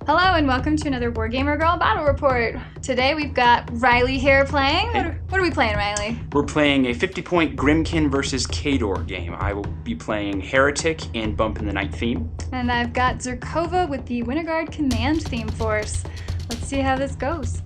Hello and welcome to another WarGamerGirl Battle Report. Today we've got Riley here playing. What are we playing, Riley? We're playing a 50-point Grymkin versus Khador game. I will be playing Heretic and Bump in the Night theme. And I've got Zerkova with the Winter Guard Command theme force. Let's see how this goes.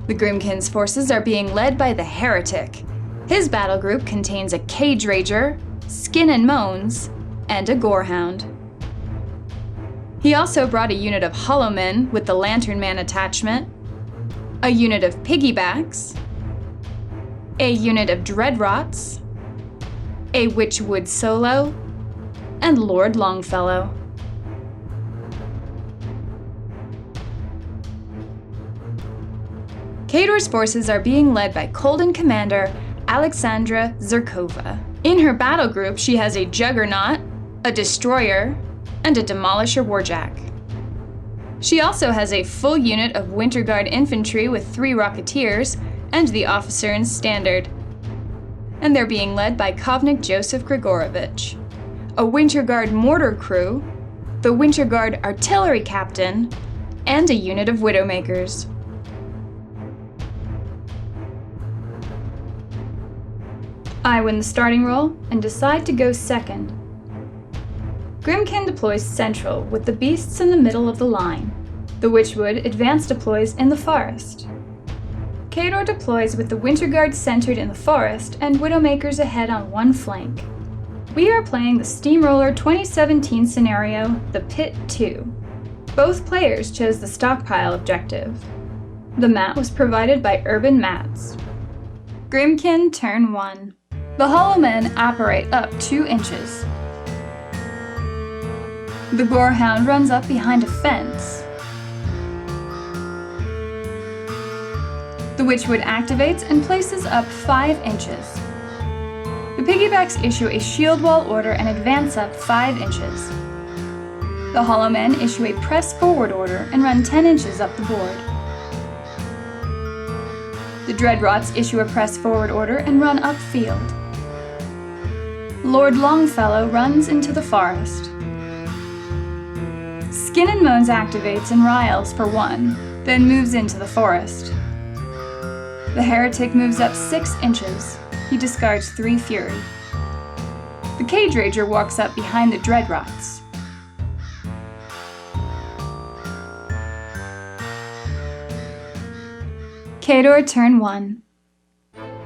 The Grymkin's forces are being led by the Heretic. His battle group contains a Cage Rager, Skin and Moans, and a Gorehound. He also brought a unit of Hollowmen with the Lantern Man attachment, a unit of Piggybacks, a unit of Dreadrots, a Witchwood Solo, and Lord Longfellow. Khador's forces are being led by Colden Commander Alexandra Zerkova. In her battle group, she has a Juggernaut, a Destroyer, and a Demolisher Warjack. She also has a full unit of Winter Guard infantry with 3 Rocketeers and the Officer in Standard. And they're being led by Kovnik Joseph Grigorovich, a Winter Guard mortar crew, the Winter Guard artillery captain, and a unit of Widowmakers. I win the starting roll and decide to go second. Grymkin deploys central with the beasts in the middle of the line. The Witchwood advance deploys in the forest. Khador deploys with the Winter Guard centered in the forest and Widowmakers ahead on one flank. We are playing the Steamroller 2017 scenario, the Pit 2. Both players chose the stockpile objective. The mat was provided by Urban Mats. Grymkin turn 1. The Hollowmen apparate up 2 inches. The Gorehound runs up behind a fence. The Witchwood activates and places up 5 inches. The Piggybacks issue a shield wall order and advance up 5 inches. The Hollowmen issue a press forward order and run 10 inches up the board. The Dreadrots issue a press forward order and run upfield. Lord Longfellow runs into the forest. Skin and Moans activates and riles for 1, then moves into the forest. The Heretic moves up 6 inches. He discards 3 Fury. The Cage Rager walks up behind the Dreadrots. Khador turn 1.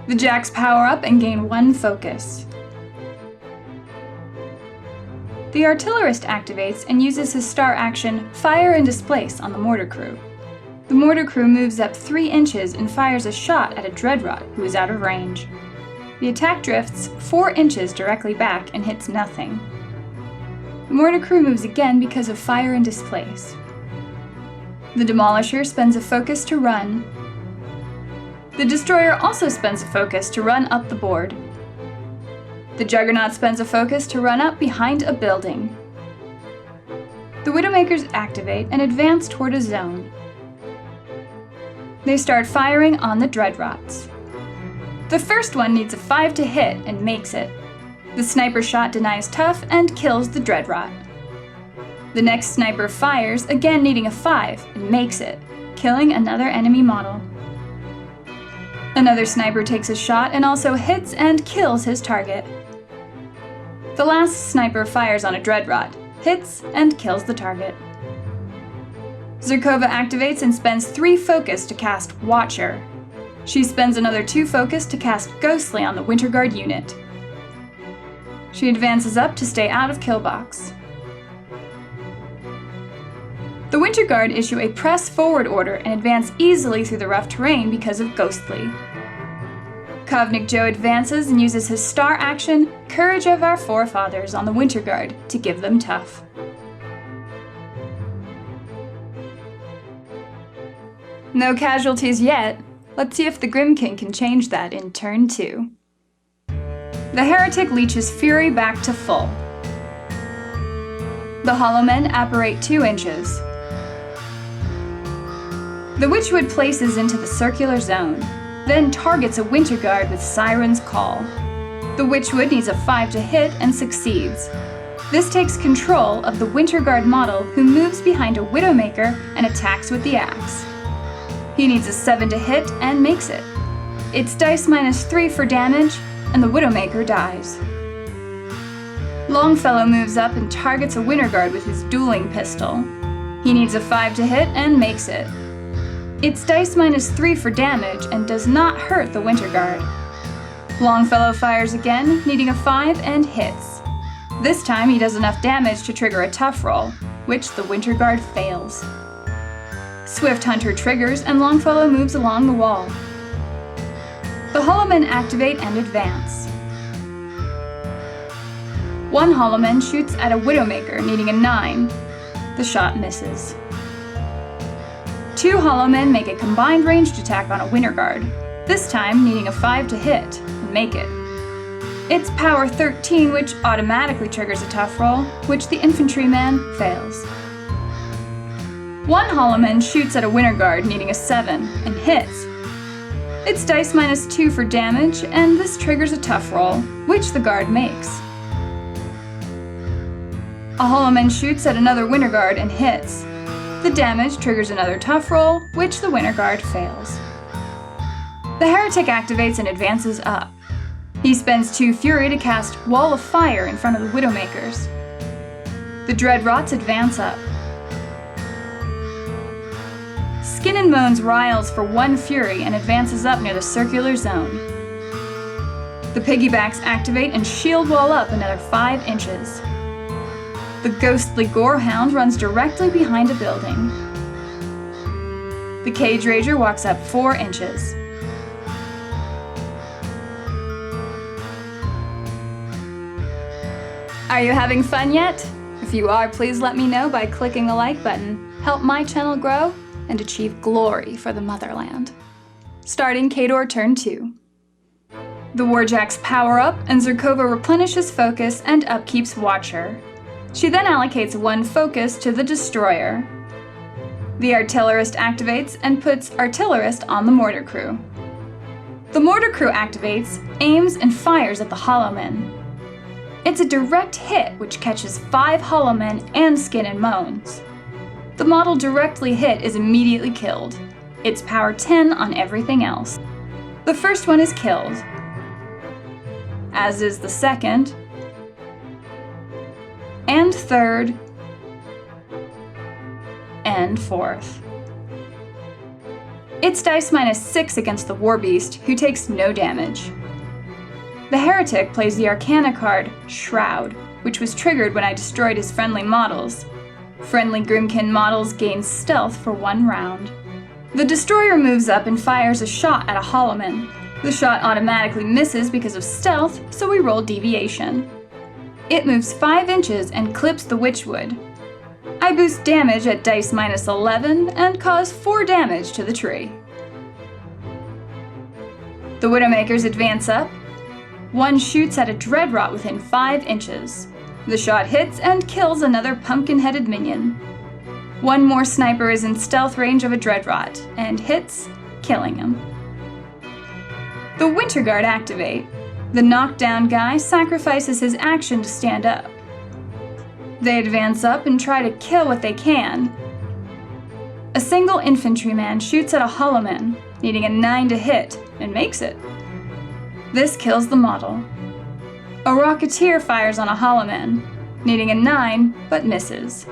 The Jacks power up and gain 1 focus. The Artillerist activates and uses his star action Fire and Displace on the Mortar Crew. The Mortar Crew moves up 3 inches and fires a shot at a Dreadrot who is out of range. The attack drifts 4 inches directly back and hits nothing. The Mortar Crew moves again because of Fire and Displace. The Demolisher spends a focus to run. The Destroyer also spends a focus to run up the board. The Juggernaut spends a focus to run up behind a building. The Widowmakers activate and advance toward a zone. They start firing on the Dreadrots. The first one needs a 5 to hit and makes it. The sniper shot denies tough and kills the Dreadrot. The next sniper fires, again needing a 5, and makes it, killing another enemy model. Another sniper takes a shot and also hits and kills his target. The last sniper fires on a Dreadrot, hits, and kills the target. Zerkova activates and spends 3 focus to cast Watcher. She spends another 2 focus to cast Ghostly on the Winter Guard unit. She advances up to stay out of kill box. The Winter Guard issue a press forward order and advance easily through the rough terrain because of Ghostly. Kovnik Joe advances and uses his star action, Courage of Our Forefathers, on the Winter Guard to give them tough. No casualties yet. Let's see if the Grymkin can change that in turn 2. The Heretic leeches Fury back to full. The Hollowmen apparate 2 inches. The Witchwood places into the circular zone. then targets a Winter Guard with Siren's Call. The Witchwood needs a 5 to hit and succeeds. This takes control of the Winter Guard model, who moves behind a Widowmaker and attacks with the axe. He needs a 7 to hit and makes it. It's dice -3 for damage, and the Widowmaker dies. Longfellow moves up and targets a Winter Guard with his dueling pistol. He needs a 5 to hit and makes it. It's dice -3 for damage and does not hurt the Winter Guard. Longfellow fires again, needing a 5 and hits. This time he does enough damage to trigger a tough roll, which the Winter Guard fails. Swift Hunter triggers and Longfellow moves along the wall. The Hollowmen activate and advance. One Hollowman shoots at a Widowmaker, needing a 9. The shot misses. 2 Hollowmen make a combined ranged attack on a Winter Guard, this time needing a 5 to hit and make it. It's power 13, which automatically triggers a tough roll, which the Infantryman fails. One Hollowman shoots at a Winter Guard, needing a 7, and hits. It's dice -2 for damage, and this triggers a tough roll, which the Guard makes. A Hollowman shoots at another Winter Guard and hits. The damage triggers another tough roll, which the Winter Guard fails. The Heretic activates and advances up. He spends 2 Fury to cast Wall of Fire in front of the Widowmakers. The Dreadrots advance up. Skin and Moans riles for 1 Fury and advances up near the circular zone. The Piggybacks activate and shield wall up another 5 inches. The Ghostly Gorehound runs directly behind a building. The Cage Rager walks up 4 inches. Are you having fun yet? If you are, please let me know by clicking the like button. Help my channel grow and achieve glory for the motherland. Starting Khador turn 2. The Warjacks power up and Zerkova replenishes focus and upkeeps Watcher. She then allocates 1 focus to the Destroyer. The Artillerist activates and puts Artillerist on the Mortar Crew. The Mortar Crew activates, aims, and fires at the Hollowmen. It's a direct hit which catches 5 Hollowmen and Skin and Moans. The model directly hit is immediately killed. It's power 10 on everything else. The first one is killed, as is the second, and third, and fourth. It's dice -6 against the Warbeast, who takes no damage. The Heretic plays the Arcana card, Shroud, which was triggered when I destroyed his friendly models. Friendly Grymkin models gain stealth for 1 round. The Destroyer moves up and fires a shot at a Hollowman. The shot automatically misses because of stealth, so we roll deviation. It moves 5 inches and clips the Witchwood. I boost damage at dice -11 and cause 4 damage to the tree. The Widowmakers advance up. 1 shoots at a Dreadrot within 5 inches. The shot hits and kills another pumpkin-headed minion. 1 more sniper is in stealth range of a Dreadrot and hits, killing him. The Winter Guard activate. The knockdown guy sacrifices his action to stand up. They advance up and try to kill what they can. A single infantryman shoots at a Hollowman, needing a 9 to hit, and makes it. This kills the model. A Rocketeer fires on a Hollowman, needing a 9, but misses.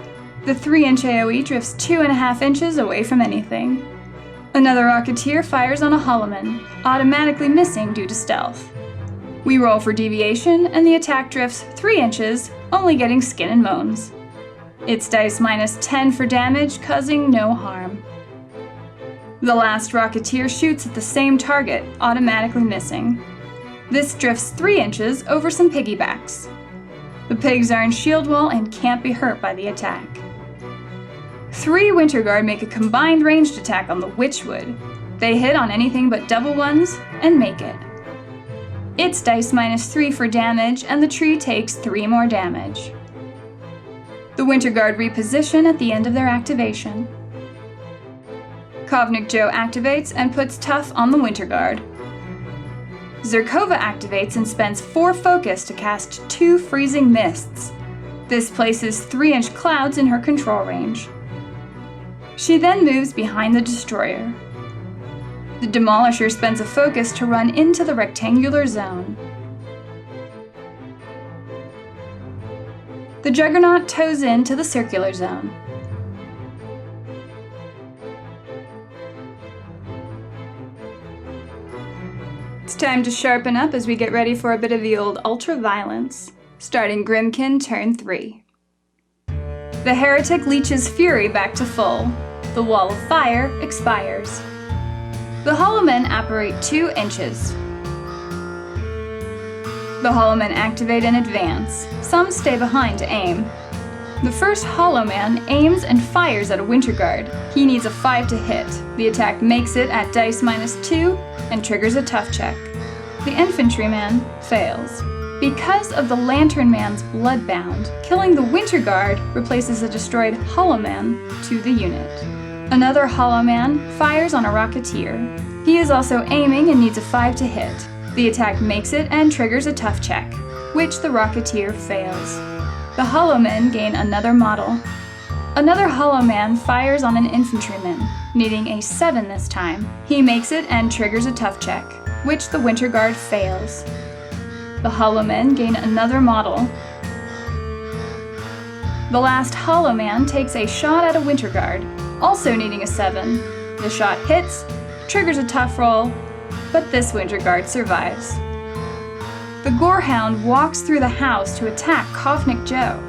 The 3-inch AoE drifts 2.5 inches away from anything. Another Rocketeer fires on a Hollowman, automatically missing due to stealth. We roll for deviation, and the attack drifts 3 inches, only getting Skin and Moans. It's dice -10 for damage, causing no harm. The last Rocketeer shoots at the same target, automatically missing. This drifts 3 inches over some piggybacks. The pigs are in shield wall and can't be hurt by the attack. 3 Winter Guard make a combined ranged attack on the Witchwood. They hit on anything but double ones and make it. It's dice -3 for damage, and the tree takes 3 more damage. The Winter Guard reposition at the end of their activation. Kovnik Joe activates and puts Tough on the Winter Guard. Zerkova activates and spends 4 focus to cast 2 freezing mists. This places 3-inch clouds in her control range. She then moves behind the destroyer. The Demolisher spends a focus to run into the rectangular zone. The Juggernaut tows into the circular zone. It's time to sharpen up as we get ready for a bit of the old ultra-violence. Starting Grymkin turn 3. The Heretic leeches Fury back to full. The Wall of Fire expires. The Hollowmen apparate 2 inches. The Hollowmen activate and advance. Some stay behind to aim. The first Hollowman aims and fires at a Winter Guard. He needs a 5 to hit. The attack makes it at dice -2 and triggers a tough check. The Infantryman fails. Because of the Lantern Man's Bloodbound, killing the Winter Guard replaces a destroyed Hollowman to the unit. Another Hollowman fires on a Rocketeer. He is also aiming and needs a 5 to hit. The attack makes it and triggers a tough check, which the Rocketeer fails. The Hollowmen gain another model. Another Hollowman fires on an Infantryman, needing a 7 this time. He makes it and triggers a tough check, which the Winter Guard fails. The Hollowmen gain another model. The last Hollowman takes a shot at a Winter Guard, also needing a 7. The shot hits, triggers a tough roll, but this Winter Guard survives. The Gorehound walks through the house to attack Kofnik Joe.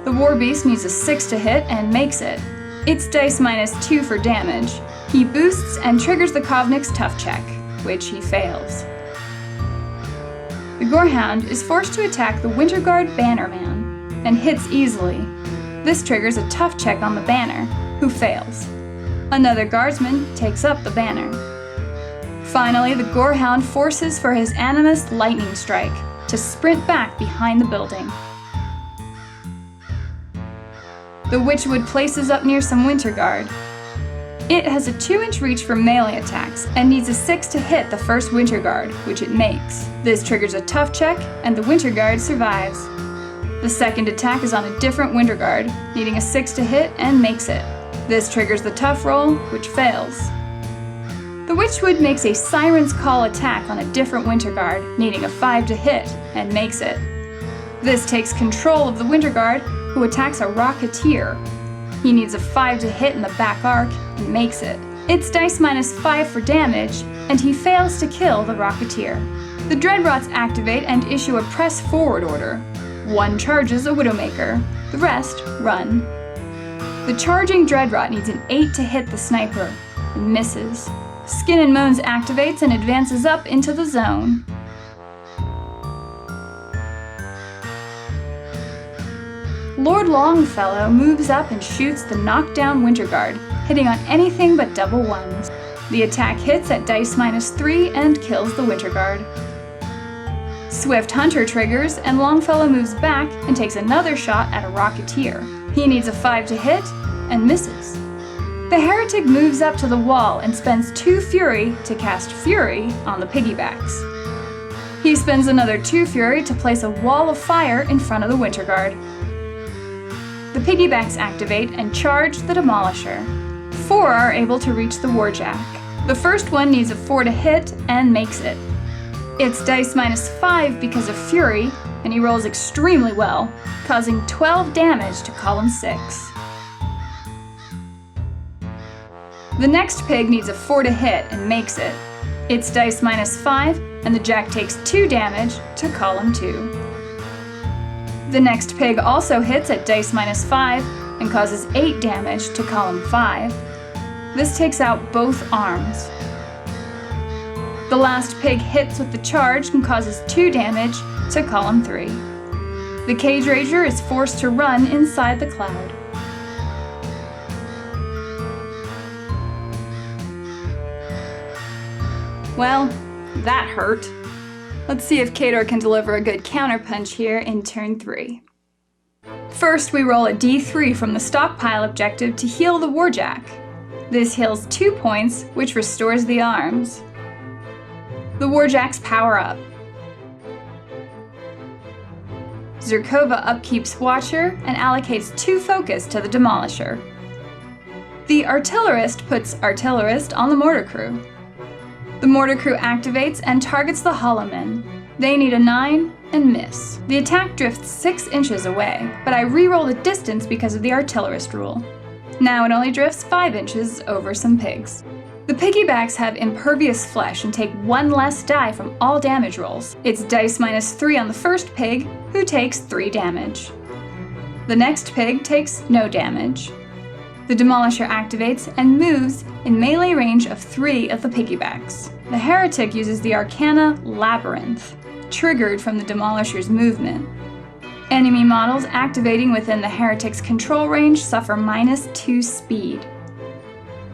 The Warbeast needs a 6 to hit and makes it. It's dice -2 for damage. He boosts and triggers the Kofnik's tough check, which he fails. The Gorehound is forced to attack the Winter Guard Bannerman, and hits easily. This triggers a tough check on the Banner, who fails. Another Guardsman takes up the Banner. Finally, the Gorehound forces for his Animus Lightning Strike to sprint back behind the building. The Witchwood places up near some Winter Guard. It has a 2-inch reach for melee attacks and needs a 6 to hit the first Winter Guard, which it makes. This triggers a tough check, and the Winter Guard survives. The second attack is on a different Winter Guard, needing a 6 to hit and makes it. This triggers the tough roll, which fails. The Witchwood makes a Siren's Call attack on a different Winter Guard, needing a 5 to hit and makes it. This takes control of the Winter Guard, who attacks a Rocketeer. He needs a 5 to hit in the back arc and makes it. It's dice -5 for damage, and he fails to kill the Rocketeer. The Dreadrots activate and issue a press forward order. 1 charges a Widowmaker, the rest run. The charging Dreadrot needs an 8 to hit the Sniper, and misses. Skin and Moans activates and advances up into the zone. Lord Longfellow moves up and shoots the knockdown Winter Guard, hitting on anything but double 1s. The attack hits at dice -3 and kills the Winter Guard. Swift Hunter triggers, and Longfellow moves back and takes another shot at a Rocketeer. He needs a 5 to hit and misses. The Heretic moves up to the wall and spends 2 Fury to cast Fury on the Piggybacks. He spends another 2 Fury to place a Wall of Fire in front of the Winter Guard. The Piggybacks activate and charge the Demolisher. 4 are able to reach the Warjack. The first one needs a 4 to hit and makes it. It's dice -5 because of Fury, and he rolls extremely well, causing 12 damage to column 6. The next pig needs a 4 to hit and makes it. It's dice -5, and the Jack takes 2 damage to column 2. The next pig also hits at dice -5 and causes 8 damage to column 5. This takes out both arms. The last pig hits with the charge and causes 2 damage to column 3. The Cage Rager is forced to run inside the cloud. Well, that hurt. Let's see if Khador can deliver a good counterpunch here in turn 3. First, we roll a D3 from the stockpile objective to heal the Warjack. This heals 2 points, which restores the arms. The Warjacks power up. Zerkova upkeeps Watcher and allocates 2 focus to the Demolisher. The Artillerist puts Artillerist on the Mortar Crew. The Mortar Crew activates and targets the Hollowmen. They need a 9 and miss. The attack drifts 6 inches away, but I re-roll the distance because of the Artillerist rule. Now it only drifts 5 inches over some pigs. The piggybacks have impervious flesh and take 1 less die from all damage rolls. It's dice -3 on the first pig, who takes 3 damage. The next pig takes no damage. The Demolisher activates and moves in melee range of 3 of the piggybacks. The Heretic uses the Arcana Labyrinth, triggered from the Demolisher's movement. Enemy models activating within the Heretic's control range suffer -2 speed.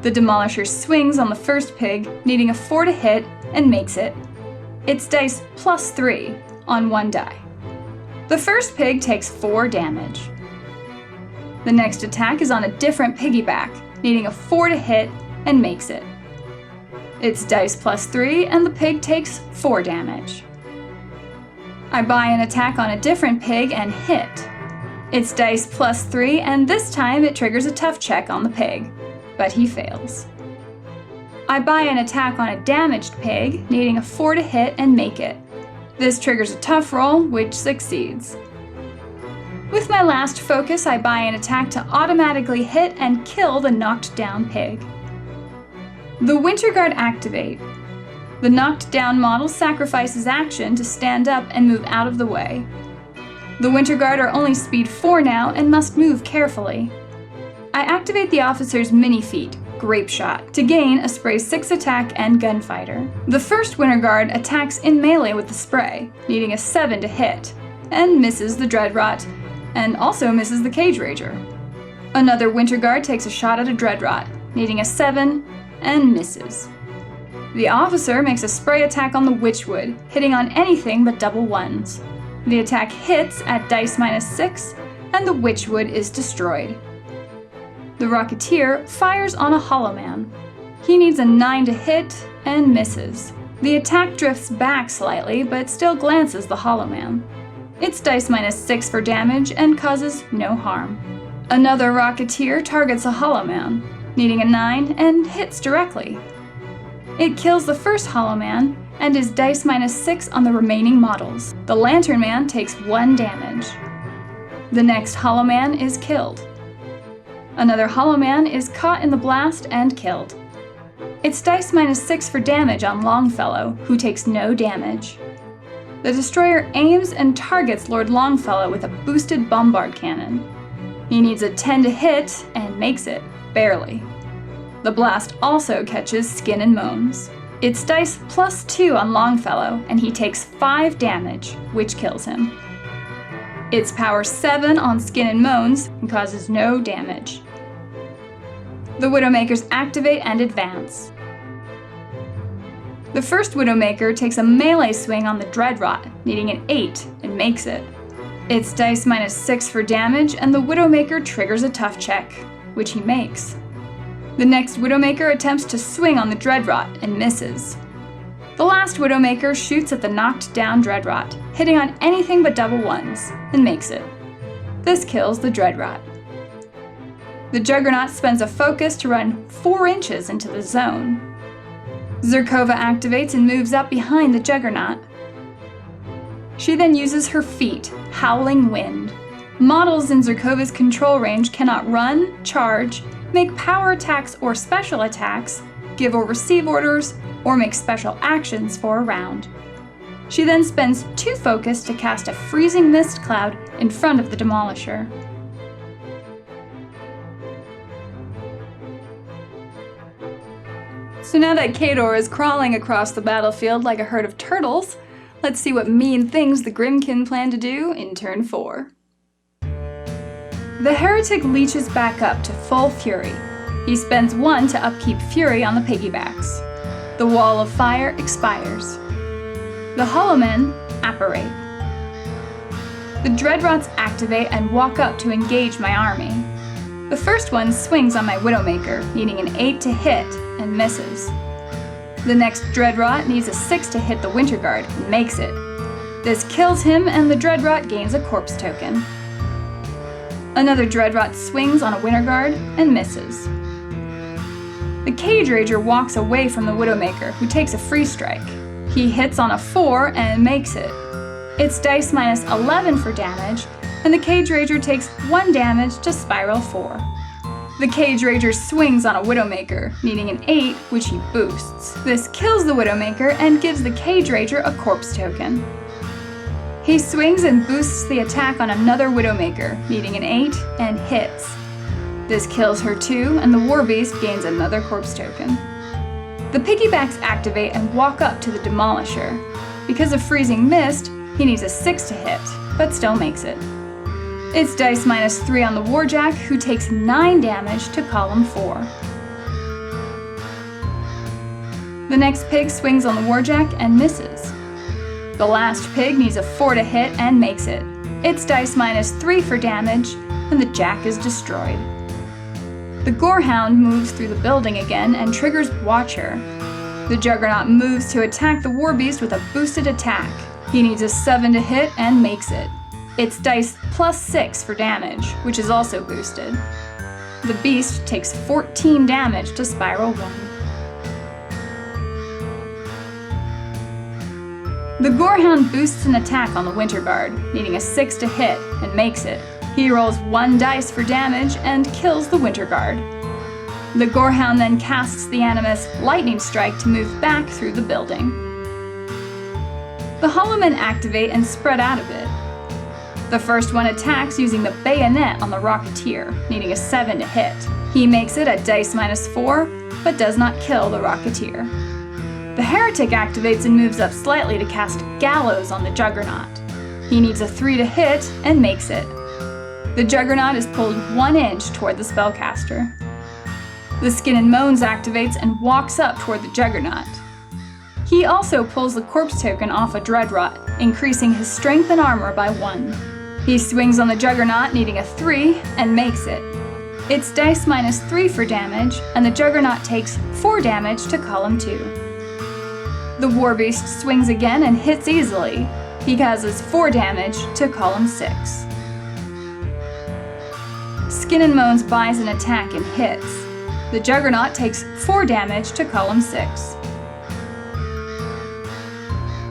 The Demolisher swings on the first pig, needing a 4 to hit, and makes it. It's dice +3 on 1 die. The first pig takes 4 damage. The next attack is on a different piggyback, needing a 4 to hit, and makes it. It's dice +3, and the pig takes 4 damage. I buy an attack on a different pig and hit. It's dice +3, and this time it triggers a tough check on the pig, but he fails. I buy an attack on a damaged pig, needing a 4 to hit and make it. This triggers a tough roll, which succeeds. With my last focus, I buy an attack to automatically hit and kill the knocked down pig. The Winter Guard activate. The knocked down model sacrifices action to stand up and move out of the way. The Winter Guard are only speed 4 now and must move carefully. I activate the officer's mini feat, Grape Shot, to gain a spray 6 attack and gunfighter. The first Winter Guard attacks in melee with the spray, needing a 7 to hit, and misses the Dreadrot, and also misses the Cage Rager. Another Winter Guard takes a shot at a Dreadrot, needing a 7, and misses. The officer makes a spray attack on the Witchwood, hitting on anything but double 1s. The attack hits at dice -6, and the Witchwood is destroyed. The Rocketeer fires on a Hollowman. He needs a 9 to hit, and misses. The attack drifts back slightly, but still glances the Hollowman. It's dice -6 for damage and causes no harm. Another Rocketeer targets a Hollowman, needing a 9, and hits directly. It kills the first Hollowman and is dice -6 on the remaining models. The Lantern Man takes 1 damage. The next Hollowman is killed. Another Hollowman is caught in the blast and killed. It's dice -6 for damage on Longfellow, who takes no damage. The Destroyer aims and targets Lord Longfellow with a boosted bombard cannon. He needs a 10 to hit and makes it, barely. The blast also catches Skin and Moans. It's dice +2 on Longfellow, and he takes 5 damage, which kills him. It's power 7 on Skin and Moans and causes no damage. The Widowmakers activate and advance. The first Widowmaker takes a melee swing on the Dreadrot, needing an 8, and makes it. It's dice -6 for damage, and the Widowmaker triggers a tough check, which he makes. The next Widowmaker attempts to swing on the Dreadrot and misses. The last Widowmaker shoots at the knocked down Dreadrot, hitting on anything but double 1s, and makes it. This kills the Dreadrot. The Juggernaut spends a focus to run 4 inches into the zone. Zerkova activates and moves up behind the Juggernaut. She then uses her feat, Howling Wind. Models in Zerkova's control range cannot run, charge, make power attacks or special attacks, give or receive orders, or make special actions for a round. She then spends 2 focus to cast a freezing mist cloud in front of the Demolisher. So now that Khador is crawling across the battlefield like a herd of turtles, let's see what mean things the Grymkin plan to do in turn 4. The Heretic leeches back up to full fury. He spends 1 to upkeep fury on the piggybacks. The Wall of Fire expires. The Hollowmen apparate. The Dreadrots activate and walk up to engage my army. The first one swings on my Widowmaker, needing an 8 to hit, and misses. The next Dreadrot needs a 6 to hit the Winter Guard and makes it. This kills him and the Dreadrot gains a corpse token. Another Dreadrot swings on a Winter Guard and misses. The Cage Rager walks away from the Widowmaker, who takes a free strike. He hits on a 4 and makes it. It's dice minus 11 for damage, and the Cage Rager takes 1 damage to spiral 4. The Cage Rager swings on a Widowmaker, needing an 8, which he boosts. This kills the Widowmaker and gives the Cage Rager a corpse token. He swings and boosts the attack on another Widowmaker, needing an 8, and hits. This kills her too, and the Warbeast gains another corpse token. The piggybacks activate and walk up to the Demolisher. Because of Freezing Mist, he needs a 6 to hit, but still makes it. It's dice minus 3 on the Warjack, who takes 9 damage to column 4. The next pig swings on the Warjack and misses. The last pig needs a 4 to hit and makes it. It's dice minus 3 for damage, and the Jack is destroyed. The Gorehound moves through the building again and triggers Watcher. The Juggernaut moves to attack the Warbeast with a boosted attack. He needs a 7 to hit and makes it. It's dice plus 6 for damage, which is also boosted. The Beast takes 14 damage to spiral 1. The Gorehound boosts an attack on the Winter Guard, needing a 6 to hit, and makes it. He rolls 1 dice for damage and kills the Winter Guard. The Gorehound then casts the Animus Lightning Strike to move back through the building. The Hollowmen activate and spread out a bit. The first one attacks using the bayonet on the Rocketeer, needing a 7 to hit. He makes it at dice minus 4, but does not kill the Rocketeer. The Heretic activates and moves up slightly to cast Gallows on the Juggernaut. He needs a 3 to hit and makes it. The Juggernaut is pulled 1 inch toward the spellcaster. The Skin and Moans activates and walks up toward the Juggernaut. He also pulls the corpse token off a Dreadrot, increasing his strength and armor by 1. He swings on the Juggernaut, needing a 3, and makes it. It's dice minus 3 for damage, and the Juggernaut takes 4 damage to column 2. The Warbeast swings again and hits easily. He causes 4 damage to column 6. Skin and Moans buys an attack and hits. The Juggernaut takes 4 damage to column 6.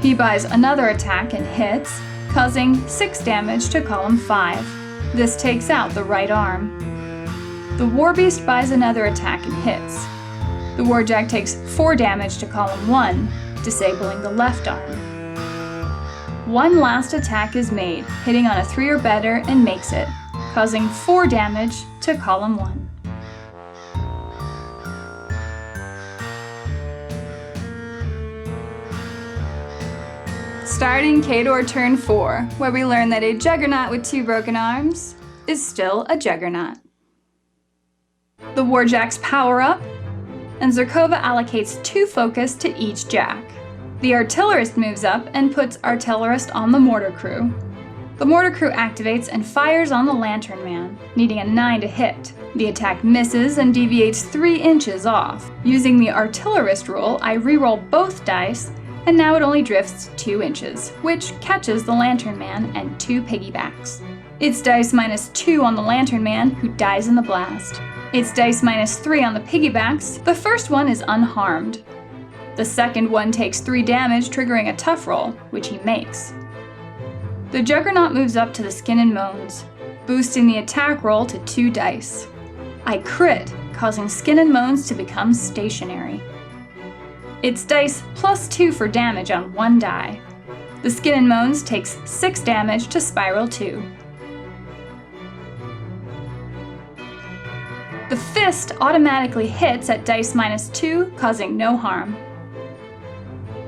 He buys another attack and hits, causing 6 damage to column 5. This takes out the right arm. The Warbeast buys another attack and hits. The Warjack takes 4 damage to column 1, disabling the left arm. One last attack is made, hitting on a 3 or better and makes it, causing 4 damage to column 1. Starting Khador turn 4, where we learn that a Juggernaut with 2 broken arms is still a Juggernaut. The Warjacks power up, and Zerkova allocates 2 focus to each Jack. The Artillerist moves up and puts Artillerist on the Mortar Crew. The Mortar Crew activates and fires on the Lantern Man, needing a 9 to hit. The attack misses and deviates 3 inches off. Using the Artillerist rule, I reroll both dice, and now it only drifts 2 inches, which catches the Lantern Man and 2 piggybacks. It's dice minus 2 on the Lantern Man, who dies in the blast. It's dice minus 3 on the piggybacks. The first one is unharmed. The second one takes 3 damage, triggering a tough roll, which he makes. The Juggernaut moves up to the Skin and Moans, boosting the attack roll to 2 dice. I crit, causing Skin and Moans to become stationary. It's dice plus 2 for damage on 1 die. The Skin and Moans takes 6 damage to spiral 2. The Fist automatically hits at dice minus 2, causing no harm.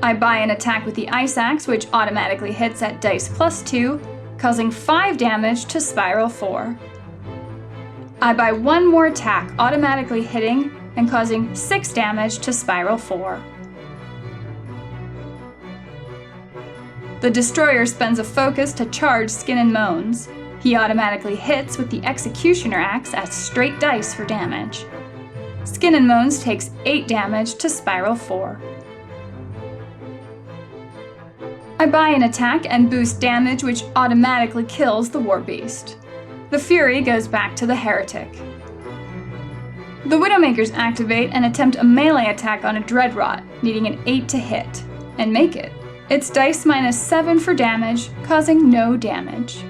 I buy an attack with the Ice Axe, which automatically hits at dice plus 2, causing 5 damage to spiral 4. I buy 1 more attack, automatically hitting and causing 6 damage to spiral 4. The Destroyer spends a focus to charge Skin and Moans. He automatically hits with the Executioner Axe at straight dice for damage. Skin and Moans takes 8 damage to spiral 4. I buy an attack and boost damage, which automatically kills the war beast. The fury goes back to the heretic. The Widowmakers activate and attempt a melee attack on a Dreadrot, needing an 8 to hit, and make it. It's dice -7 for damage, causing no damage.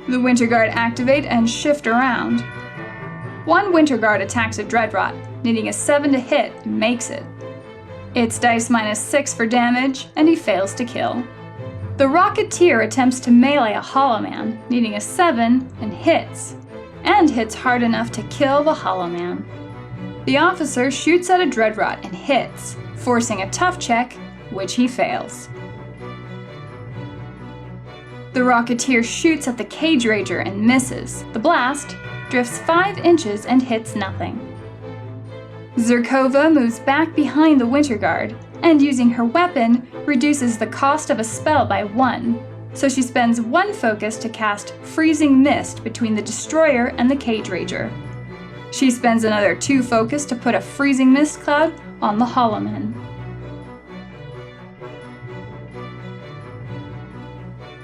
The Winter Guard activate and shift around. One Winter Guard attacks a Dreadrot, needing a 7 to hit, and makes it. It's dice -6 for damage, and he fails to kill. The Rocketeer attempts to melee a Hollow Man, needing a 7, and hits hard enough to kill the Hollow Man. The Officer shoots at a Dreadrot and hits, forcing a tough check, which he fails. The Rocketeer shoots at the Cage Rager and misses. The blast drifts 5 inches and hits nothing. Zerkova moves back behind the Winter Guard, and using her weapon, reduces the cost of a spell by 1, so she spends 1 focus to cast Freezing Mist between the Destroyer and the Cage Rager. She spends another 2 focus to put a Freezing Mist cloud on the Hollow Men.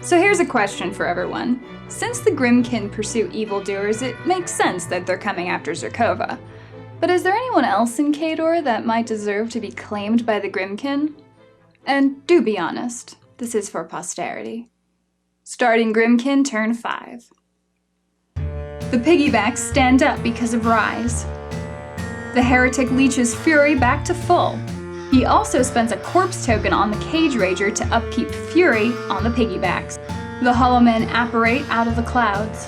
So here's a question for everyone. Since the Grymkin pursue evildoers, it makes sense that they're coming after Zerkova. But is there anyone else in Khador that might deserve to be claimed by the Grymkin? And do be honest, this is for posterity. Starting Grymkin turn 5. The piggybacks stand up because of Rise. The heretic leeches Fury back to full. He also spends a corpse token on the Cage Rager to upkeep Fury on the piggybacks. The Hollow Men apparate out of the clouds.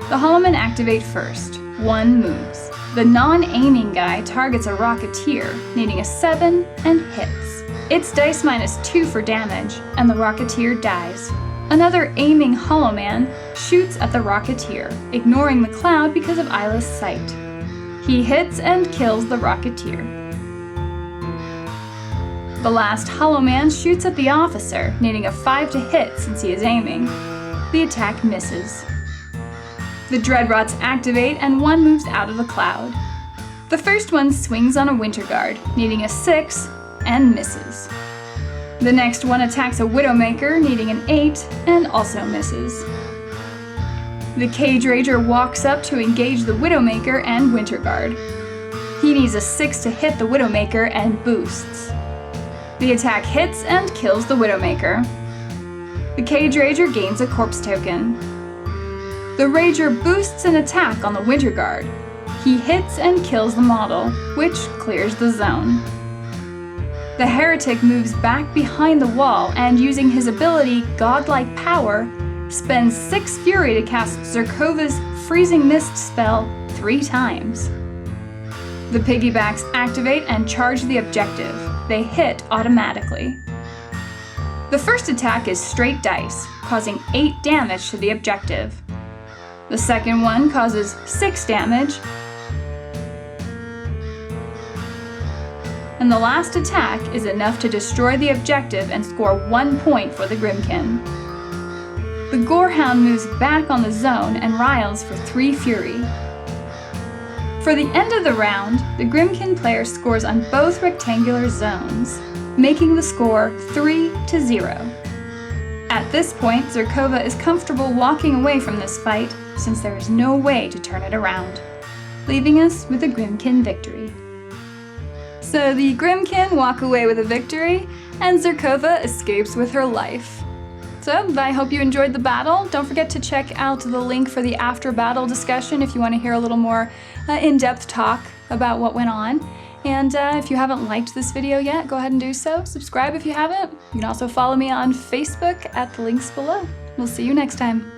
The Hollow Men activate first. 1 moves. The non-aiming guy targets a Rocketeer, needing a 7, and hits. It's dice -2 for damage, and the Rocketeer dies. Another aiming Hollow Man shoots at the Rocketeer, ignoring the cloud because of Isla's sight. He hits and kills the Rocketeer. The last Hollow Man shoots at the Officer, needing a 5 to hit since he is aiming. The attack misses. The Dreadrots activate and 1 moves out of the cloud. The first one swings on a Winter Guard, needing a 6, and misses. The next one attacks a Widowmaker, needing an 8, and also misses. The Cage Rager walks up to engage the Widowmaker and Winter Guard. He needs a 6 to hit the Widowmaker and boosts. The attack hits and kills the Widowmaker. The Cage Rager gains a corpse token. The Rager boosts an attack on the Winter Guard. He hits and kills the model, which clears the zone. The Heretic moves back behind the wall and, using his ability Godlike Power, spends 6 Fury to cast Zerkova's Freezing Mist spell 3 times. The piggybacks activate and charge the objective. They hit automatically. The first attack is straight dice, causing 8 damage to the objective. The second one causes 6 damage. And the last attack is enough to destroy the objective and score 1 point for the Grymkin. The Gorehound moves back on the zone and riles for 3 Fury. For the end of the round, the Grymkin player scores on both rectangular zones, making the score 3-0. At this point, Zerkova is comfortable walking away from this fight since there is no way to turn it around, leaving us with a Grymkin victory. So the Grymkin walk away with a victory, and Zerkova escapes with her life. So I hope you enjoyed the battle. Don't forget to check out the link for the after-battle discussion if you want to hear a little more in-depth talk about what went on. And if you haven't liked this video yet, go ahead and do so. Subscribe if you haven't. You can also follow me on Facebook at the links below. We'll see you next time.